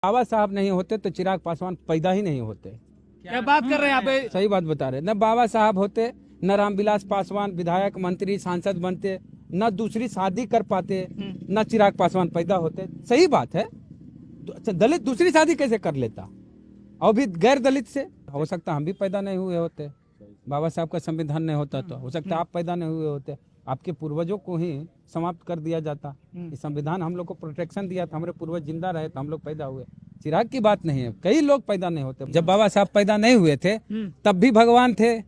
बाबा साहब नहीं होते तो चिराग पासवान पैदा ही नहीं होते। क्या बात कर रहे हैं आप? सही बात बता रहे। न बाबा साहब होते, न रामविलास पासवान विधायक मंत्री सांसद बनते, न दूसरी शादी कर पाते, न चिराग पासवान पैदा होते। सही बात है। अच्छा, दलित दूसरी शादी कैसे कर लेता, और भी गैर दलित से? हो सकता हम भी पैदा नहीं हुए होते, बाबा साहब का संविधान नहीं होता तो हो सकता आप पैदा नहीं हुए होते, आपके पूर्वजों को ही समाप्त कर दिया जाता। ये संविधान हम लोग को प्रोटेक्शन दिया था, हमारे पूर्वज जिंदा रहे तो हम लोग पैदा हुए। चिराग की बात नहीं है, कई लोग पैदा नहीं होते। जब बाबा साहब पैदा नहीं हुए थे तब भी भगवान थे।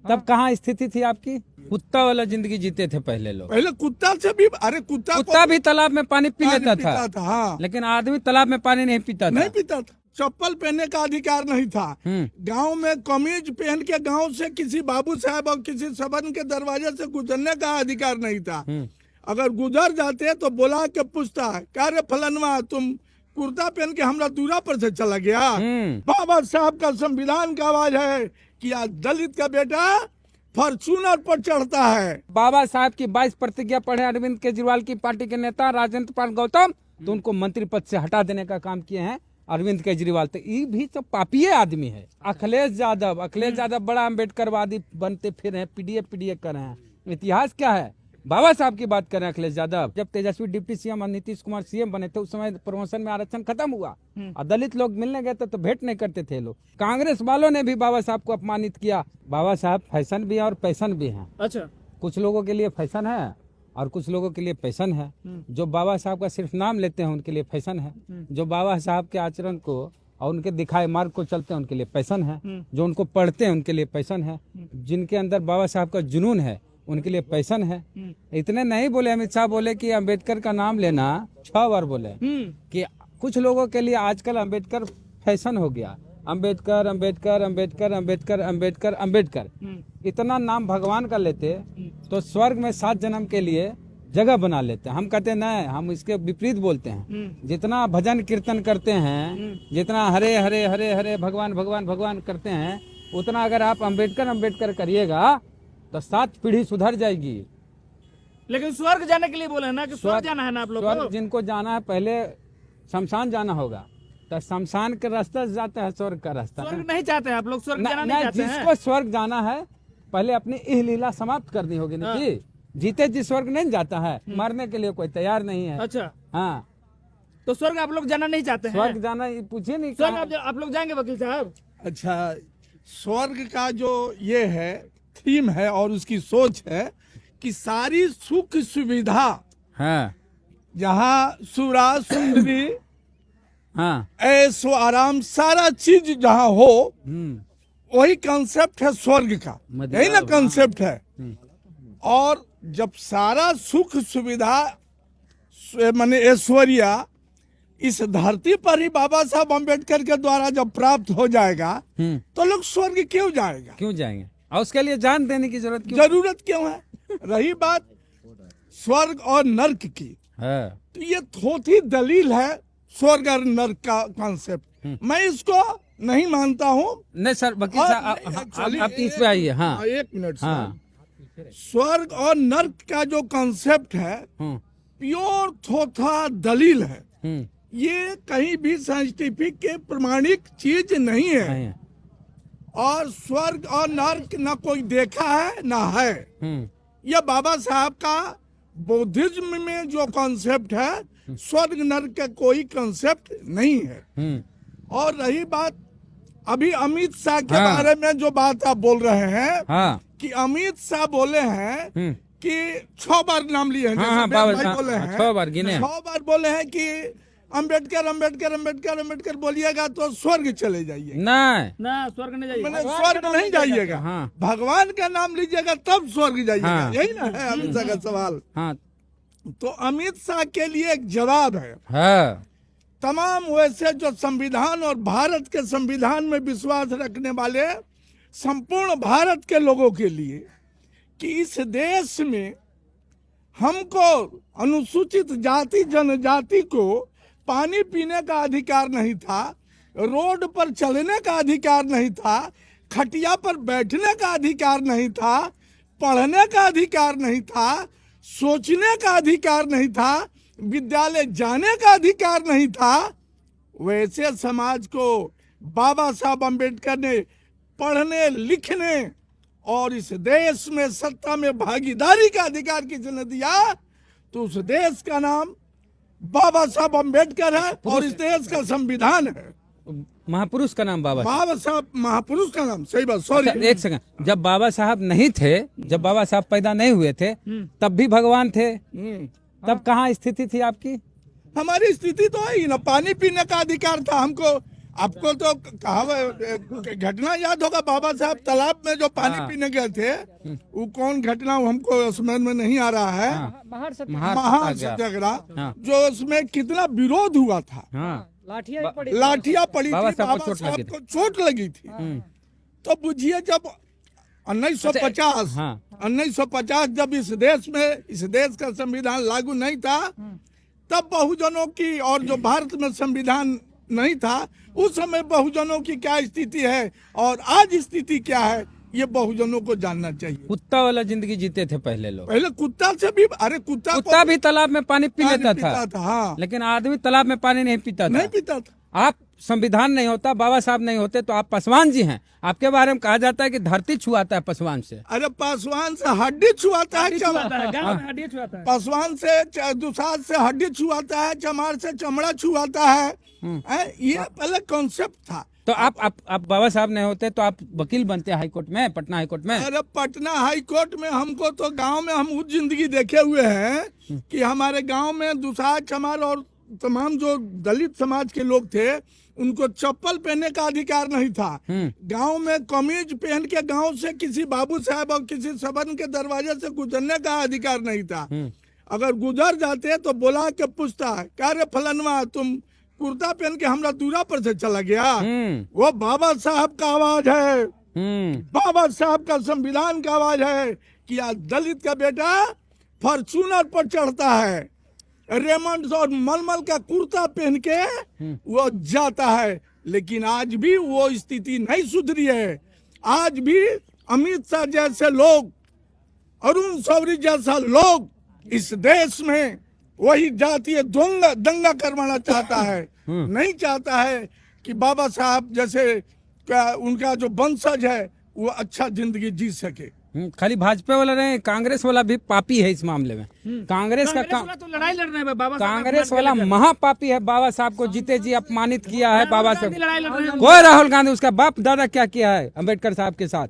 तब कहाँ स्थिति थी आपकी? कुत्ता वाला जिंदगी जीते थे पहले लोग। पहले कुत्ता से भी, अरे कुत्ता भी तालाब में पानी पी लेता था। हाँ। लेकिन आदमी तालाब में पानी नहीं पीता था। चप्पल पहनने का अधिकार नहीं था। गांव में कमीज पहन के गांव से किसी बाबू साहब और किसी सवन के दरवाजे से गुजरने का अधिकार नहीं था। अगर गुजर जाते तो बुला के पूछता, क्या रे फलनवा, तुम कुर्ता पहन के हमरा दूरा पर से चला गया? बाबा साहब का संविधान का आवाज है कि आज दलित का बेटा फॉर्च्यूनर पर चढ़ता है। बाबा साहब की 22 प्रतिज्ञा पढ़े अरविंद केजरीवाल की पार्टी के नेता राजेंद्र पाल गौतम, तो उनको मंत्री पद से हटा देने का काम किए हैं अरविंद केजरीवाल। तो ये भी तो पापी आदमी है। अखिलेश यादव बड़ा अम्बेडकरवादी बनते फिर हैं, पीडीए कर रहे हैं। इतिहास क्या है? बाबा साहब की बात करें, अखिलेश यादव जब तेजस्वी डिप्टी सीएम और नीतीश कुमार सीएम बने थे, उस समय प्रमोशन में आरक्षण खत्म हुआ और दलित लोग मिलने गए थे तो भेंट नहीं करते थे लोग। कांग्रेस वालों ने भी बाबा साहब को अपमानित किया। बाबा साहब फैशन भी है और पैशन भी है। अच्छा, कुछ लोगों के लिए फैशन है और कुछ लोगों के लिए पैशन है। जो बाबा साहब का सिर्फ नाम लेते हैं उनके लिए फैशन है। जो बाबा साहब के आचरण को और उनके दिखाए मार्ग को चलते हैं उनके लिए पैशन है। जो उनको पढ़ते हैं उनके लिए पैशन है। जिनके अंदर बाबा साहब का जुनून है उनके लिए पैशन है। इतने नहीं बोले, अमित शाह बोले कि अंबेडकर का नाम लेना 6 बार बोले कि कुछ लोगों के लिए आजकल अंबेडकर फैशन हो गया। अंबेडकर अंबेडकर अंबेडकर अंबेडकर अंबेडकर अंबेडकर इतना नाम भगवान का लेते तो स्वर्ग में 7 जन्म के लिए जगह बना लेते। हम कहते नहीं, हम इसके विपरीत बोलते हैं। जितना भजन कीर्तन करते हैं, जितना हरे हरे हरे हरे भगवान भगवान भगवान करते हैं, उतना अगर आप अंबेडकर अंबेडकर करिएगा तो 7 पीढ़ी सुधर जाएगी। लेकिन स्वर्ग जाने के लिए बोले हैं ना कि स्वर्ग जाना है ना आप लोग को? जिनको जाना है पहले शमशान जाना होगा, तो शमशान के रास्ते से जाते हैं स्वर्ग का रास्ता। स्वर्ग नहीं चाहते हैं आप लोग? स्वर्ग जाना नहीं चाहते हैं? जिसको स्वर्ग जाना है पहले अपनी इह लीला समाप्त करनी होगी ना जी। जीते जी स्वर्ग नहीं जाता है, मरने के लिए कोई तैयार नहीं है। अच्छा, हाँ, तो स्वर्ग आप लोग जाना नहीं चाहते हैं? स्वर्ग जाना पूछिए नहीं। स्वर्ग आप लोग जाएंगे वकील साहब? अच्छा, स्वर्ग का जो ये है थीम है और उसकी सोच है कि सारी सुख सुविधा, हाँ, जहाँ सुरा सुंदरी, हाँ, ऐशो आराम, सारा चीज जहाँ हो, वही कंसेप्ट है स्वर्ग का। यही ना कंसेप्ट है। और जब सारा सुख सुविधा माने ऐश्वर्या इस धरती पर ही बाबा साहब अम्बेडकर के द्वारा जब प्राप्त हो जाएगा तो लोग स्वर्ग क्यों जाएगा? क्यों जाएंगे? और उसके लिए जान देने की जरूरत क्यों है? रही बात स्वर्ग और नर्क की, तो ये थोथी दलील है स्वर्ग और नर्क का कॉन्सेप्ट। मैं इसको नहीं मानता हूँ। नहीं सर, वकील साहब आप इस पे आइए। हाँ, 1 मिनट। हाँ, स्वर्ग और नर्क का जो कॉन्सेप्ट है प्योर थोथा दलील है। ये कहीं भी साइंटिफिक के प्रमाणिक चीज नहीं है। और स्वर्ग और नर्क न कोई देखा है ना है। यह बाबा साहब का बौद्धिज्म में जो कॉन्सेप्ट है, स्वर्ग नर्क का कोई कॉन्सेप्ट नहीं है। और रही बात अभी अमित शाह के बारे में जो बात आप बोल रहे हैं, कि अमित शाह बोले हैं कि 6 बार नाम लिए हैं। 6 बार गिने, 6 बार बोले हैं कि अंबेडकर अंबेडकर अंबेडकर अंबेडकर बोलिएगा तो स्वर्ग चले जाइए। ना, स्वर्ग नहीं जाइएगा। मैंने स्वर्ग नहीं जाइएगा। भगवान का नाम लीजिएगा तब स्वर्ग जाइएगा। यही ना है अमित शाह का सवाल। तो अमित शाह के लिए एक जवाब है। तमाम वैसे जो संविधान और भारत के संविधान में विश्वास रखने वाले संपूर्ण भारत के लोगों के लिए कि इस देश में हमको अनुसूचित जाति जनजाति को पानी पीने का अधिकार नहीं था, रोड पर चलने का अधिकार नहीं था, खटिया पर बैठने का अधिकार नहीं था, पढ़ने का अधिकार नहीं था, सोचने का अधिकार नहीं था, विद्यालय जाने का अधिकार नहीं था, वैसे समाज को बाबा साहब अम्बेडकर ने पढ़ने लिखने और इस देश में सत्ता में भागीदारी का अधिकार किसने दिया, तो उस देश का नाम बाबा साहब अम्बेडकर है और इस देश का संविधान है। महापुरुष का नाम बाबा साहब महापुरुष का नाम, सही बात, सॉरी। अच्छा, एक सेकंड, जब बाबा साहब नहीं थे, जब बाबा साहब पैदा नहीं हुए थे, तब भी भगवान थे, तब कहाँ स्थिति थी आपकी? हमारी स्थिति तो है ही ना, पानी पीने का अधिकार था हमको। आपको तो कहा घटना याद होगा, बाबा साहब तालाब में जो पानी पीने गए थे, वो कौन घटना हमको स्मरण में नहीं आ रहा है। महासत्याग्रह, जो उसमें कितना विरोध हुआ था, लाठियां पड़ी थी, बाबा साहब को चोट लगी थी। तो बुझिए जब 1950 जब इस देश का संविधान लागू नहीं था, तब बहुजनों की, और जो भारत में संविधान नहीं था उस समय बहुजनों की क्या स्थिति है और आज स्थिति क्या है, ये बहुजनों को जानना चाहिए। कुत्ता वाला जिंदगी जीते थे पहले लोग। पहले कुत्ता से भी, अरे कुत्ता भी तालाब में पानी पी लेता था। हाँ। लेकिन आदमी तालाब में पानी नहीं पीता था। आप संविधान नहीं होता, बाबा साहब नहीं होते, तो आप पासवान जी हैं। आपके बारे में कहा जाता है कि धरती छुआता है पासवान से। अरे पासवान से हड्डी छुआता है, पासवान से दुसाध से हड्डी छुआता है, चमार से चमड़ा छुआता है। ये पहले कॉन्सेप्ट था। तो आप बाबा साहब नहीं होते तो आप वकील बनते हाई कोर्ट में, पटना हाई कोर्ट में। अरे पटना हाई कोर्ट में हमको तो गांव में हम उस जिंदगी देखे हुए हैं कि हमारे गांव में दुसाध, चमार और तमाम जो दलित समाज के लोग थे, उनको चप्पल पहनने का अधिकार नहीं था। गांव में कमीज पहन के गांव से किसी बाबू साहब और किसी सवन के दरवाजे से गुजरने का अधिकार नहीं था। अगर गुजर जाते तो बुला के पूछता, क्या रे फलनवा, तुम कुर्ता पहन के हमरा दूरा पर से चला गया। वो बाबा साहब का आवाज है, बाबा साहब का संविधान का आवाज है कि आज दलित का बेटा फॉर्च्यूनर पर चढ़ता है, रेमंड और मलमल का कुर्ता पहन के वो जाता है। लेकिन आज भी वो स्थिति नहीं सुधरी है। आज भी अमित शाह जैसे लोग, अरुण शौरी जैसा लोग इस देश में वही जातीय दंगा करवाना चाहता है। नहीं चाहता है कि बाबा साहब जैसे उनका जो वंशज है वो अच्छा जिंदगी जी सके। खाली भाजपा वाला नहीं, कांग्रेस वाला भी पापी है इस मामले में। कांग्रेस का तो लड़ाई लड़ रहे हैं बाबा, कांग्रेस वाला महापापी है। बाबा साहब को जीते जी अपमानित किया है बाबा साहब। कोई राहुल गांधी, उसका बाप दादा क्या किया है अम्बेडकर साहब के साथ।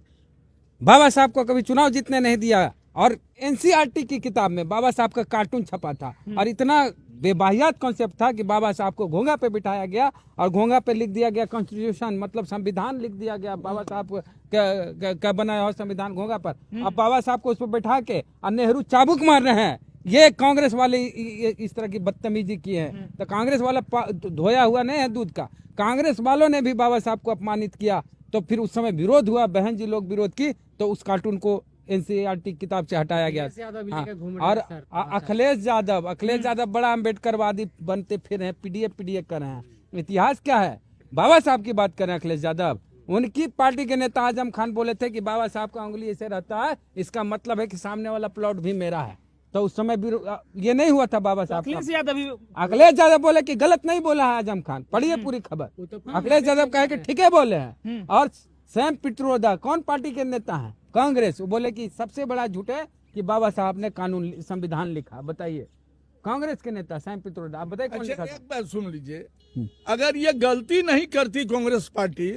बाबा साहब को कभी चुनाव जीतने नहीं दिया। और एनसीईआरटी की किताब में बाबा साहब का कार्टून छपा था और इतना बेबाहियात कॉन्सेप्ट था कि बाबा साहब को घोंगा पे बिठाया गया और घोंगा पे लिख दिया गया कॉन्स्टिट्यूशन, मतलब संविधान लिख दिया गया। बाबा साहब का बनाया हुआ संविधान घोंगा पर। अब बाबा साहब को उस पर बैठा के और नेहरू चाबुक मार रहे हैं। ये कांग्रेस वाले इस तरह की बदतमीजी की है। तो कांग्रेस वाला धोया हुआ नहीं है दूध का। कांग्रेस वालों ने भी बाबा साहब को अपमानित किया, तो फिर उस समय विरोध हुआ, बहन जी लोग विरोध की, तो उस कार्टून को एनसीईआरटी किताब से हटाया गया। और अखिलेश यादव बड़ा अम्बेडकरवादी बनते फिर हैं, पीडीए कर रहे हैं। इतिहास क्या है? बाबा साहब की बात करें, अखिलेश यादव, उनकी पार्टी के नेता आजम खान बोले थे कि बाबा साहब का उंगली ऐसे रहता है, इसका मतलब है कि सामने वाला प्लॉट भी मेरा है। तो उस समय भी ये नहीं हुआ था बाबा साहब। अखिलेश यादव बोले कि गलत नहीं बोला है आजम खान, पढ़िए पूरी खबर। अखिलेश यादव कहे कि ठीक है बोले हैं। और सैम पित्रोदा कौन पार्टी के नेता हैं? कांग्रेस। वो बोले कि सबसे बड़ा झूठ है कि बाबा साहब ने कानून संविधान लिखा। बताइए, कांग्रेस के नेता सैम पित्रोदा, आप बताइए कौन लिखा? एक बात सुन लीजिए, अगर ये गलती नहीं करती कांग्रेस पार्टी,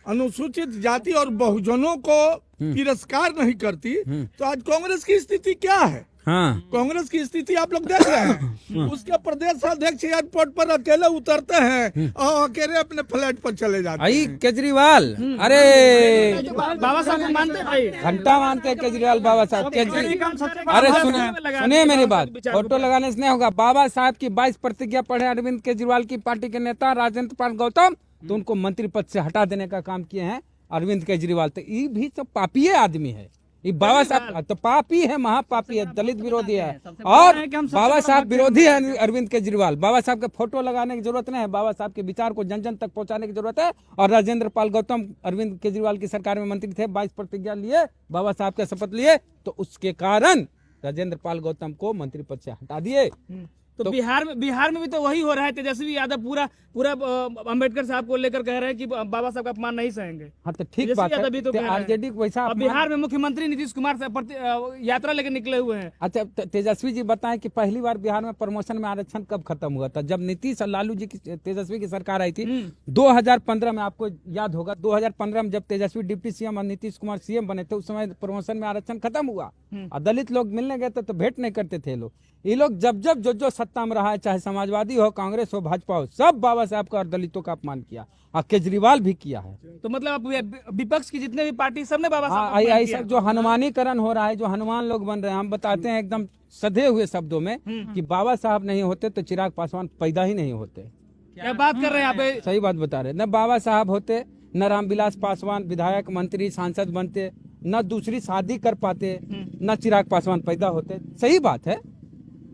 अनुसूचित जाति और बहुजनों को तिरस्कार नहीं करती, तो आज कांग्रेस की स्थिति क्या है? कांग्रेस की स्थिति आप लोग देख रहे हैं। उसके प्रदेश अध्यक्ष एयरपोर्ट पर अकेले उतरते हैं और अकेले अपने फ्लैट पर चले जाते हैं। केजरीवाल, अरे बाबा साहब मानते भाई, घंटा मानते हैं केजरीवाल बाबा साहब। अरे सुनिए मेरी बात, फोटो लगाने से नहीं होगा। बाबा साहब की 22 प्रतिज्ञा पढ़े अरविंद केजरीवाल की पार्टी के नेता राजेंद्र पाल गौतम, तो उनको मंत्री पद से हटा देने का काम किए हैं अरविंद केजरीवाल। तो ये भी तो पापी आदमी है। ये बाबा साहब तो पापी है, महापापी है, दलित विरोधी है। और बाबा साहब विरोधी है अरविंद केजरीवाल। बाबा साहब के फोटो लगाने की जरूरत नहीं है, बाबा साहब के विचार को जन जन तक पहुंचाने की जरूरत है। और राजेंद्र पाल गौतम अरविंद केजरीवाल की सरकार में मंत्री थे, 22 प्रतिज्ञा लिए, बाबा साहब का शपथ लिए, तो उसके कारण राजेंद्र पाल गौतम को मंत्री पद से हटा दिए। तो बिहार में भी तो वही हो रहा है। तेजस्वी यादव पूरा अंबेडकर साहब को लेकर कह रहे हैं कि बाबा साहब का अपमान नहीं सहेंगे। हाँ तो ठीक बात है, भी तो आरजेडी वैसा अब बिहार में मुख्यमंत्री नीतीश कुमार से यात्रा लेकर निकले हुए हैं। अच्छा तेजस्वी जी बताएं कि पहली बार बिहार में प्रमोशन में आरक्षण कब खत्म हुआ था? जब नीतीश और लालू जी की तेजस्वी की सरकार आई थी 2015 में, आपको याद होगा 2015 में जब तेजस्वी डिप्टी सीएम और नीतीश कुमार सीएम बने थे, उस समय प्रमोशन में आरक्षण खत्म हुआ और दलित लोग मिलने गए थे तो भेंट नहीं करते थे लोग। ये लोग जब जो सत्ता में रहा है, चाहे समाजवादी हो, कांग्रेस हो, भाजपा हो, सब बाबा साहब का और दलितों का अपमान किया और केजरीवाल भी किया है। तो मतलब विपक्ष की जितने भी पार्टी सबने बाबा साहब ऐसा जो हनुमानीकरण हो रहा है, जो हनुमान लोग बन रहे हैं, हम बताते हैं एकदम सधे हुए शब्दों में कि बाबा साहब नहीं होते तो चिराग पासवान पैदा ही नहीं होते। क्या बात कर रहे हैं आप? सही बात बता रहे। न बाबा साहब होते, न रामविलास पासवान विधायक, मंत्री, सांसद बनते, न दूसरी शादी कर पाते, न चिराग पासवान पैदा होते। सही बात है।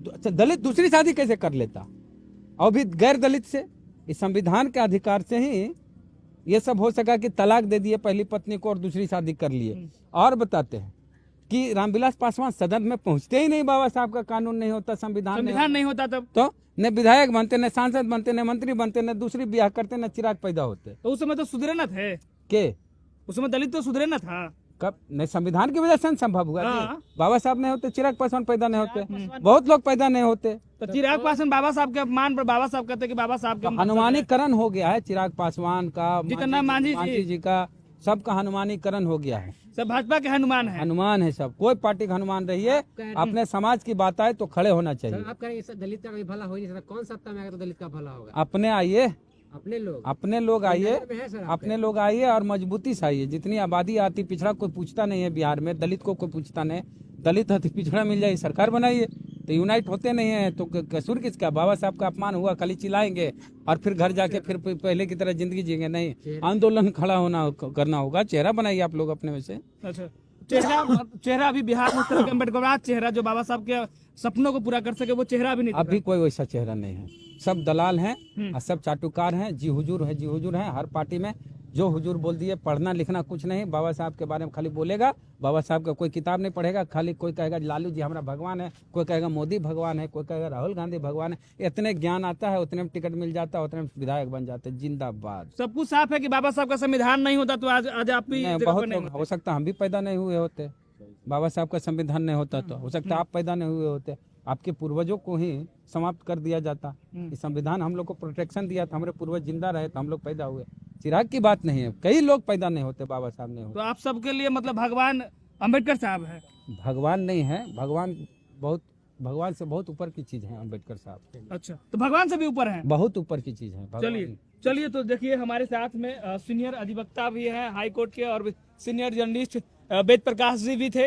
अच्छा दलित दूसरी शादी कैसे कर लेता, और भी गैर दलित से? इस संविधान के अधिकार से ही ये सब हो सका कि तलाक दे दिए पहली पत्नी को और दूसरी शादी कर लिए। और बताते हैं कि रामविलास पासवान सदन में पहुंचते ही नहीं, बाबा साहब का कानून नहीं होता, संविधान नहीं होता, तब तो न विधायक बनते, न सांसद बनते, न मंत्री बनते, न दूसरी ब्याह करते, न चिराग पैदा होते। तो उस समय तो सुधरे न थे के? उस समय दलित तो सुधरे न था। कब? नहीं, संविधान की वजह से संभव हुआ। बाबा साहब नहीं होते, चिराग पासवान पैदा नहीं होते, बहुत लोग पैदा नहीं होते। तो चिराग पासवान बाबा साहब के अपमान पर बाबा साहब कहते कि बाबा साहब का हनुमानीकरण हो गया है। चिराग पासवान का, जितना मांझी जी का, सबका हनुमानीकरण हो गया है। सब भाजपा के हनुमान है। हनुमान है सब, कोई पार्टी का हनुमान रहिए। अपने समाज की बात आए तो खड़े होना चाहिए। आप कह रहे हैं दलित का कभी भला हो नहीं सकता, कौन सत्ता में आएगा तो दलित का भला होगा? अपने आइए, अपने लोग आइए, अपने लोग आइए और मजबूती से आइए। जितनी आबादी आती, पिछड़ा कोई पूछता नहीं है बिहार में, दलित को कोई पूछता नहीं। दलित अति पिछड़ा मिल जाए, सरकार बनाइए। तो यूनाइट होते नहीं है तो कसूर किसका? बाबा साहब का अपमान हुआ, खाली चिल्लाएंगे और फिर घर जाके फिर पहले की तरह जिंदगी जिएंगे? नहीं, आंदोलन खड़ा होना करना होगा। चेहरा बनाइए आप लोग अपने में से। अच्छा, चेहरा अभी बिहार में तरह अम्बेडकर चेहरा जो बाबा साहब के सपनों को पूरा कर सके, वो चेहरा भी नहीं। अभी कोई वैसा चेहरा नहीं है। सब दलाल हैं और सब चाटुकार हैं। जी हुजूर है हर पार्टी में। जो हुजूर बोल दिए, पढ़ना लिखना कुछ नहीं। बाबा साहब के बारे में खाली बोलेगा, बाबा साहब का कोई किताब नहीं पढ़ेगा। खाली कोई कहेगा लालू जी हमारा भगवान है, कोई कहेगा मोदी भगवान है, कोई कहेगा राहुल गांधी भगवान है। इतने ज्ञान आता है, उतने में टिकट मिल जाता है, उतने में विधायक बन जाते। जिंदाबाद। सब कुछ साफ है कि बाबा साहब का संविधान नहीं होता तो आज आप भी बहुत लोग, हो सकता हम भी पैदा नहीं हुए होते। बाबा साहब का संविधान नहीं होता तो हो सकता आप पैदा नहीं हुए होते। आपके पूर्वजों को ही समाप्त कर दिया जाता। ये संविधान हम लोग को प्रोटेक्शन दिया था, हमारे पूर्वज जिंदा रहे तो हम लोग पैदा हुए। चिराग की बात नहीं है, कई लोग पैदा नहीं होते, बाबा साहब नहीं होते। तो आप सबके लिए मतलब भगवान अम्बेडकर साहब है? भगवान नहीं है, भगवान से बहुत ऊपर की चीज है अम्बेडकर साहब। अच्छा, तो भगवान से भी ऊपर है? बहुत ऊपर की चीज है। चलिए तो देखिए हमारे साथ में सीनियर अधिवक्ता भी है हाई कोर्ट के और सीनियर जर्नलिस्ट वेद प्रकाश जी भी थे।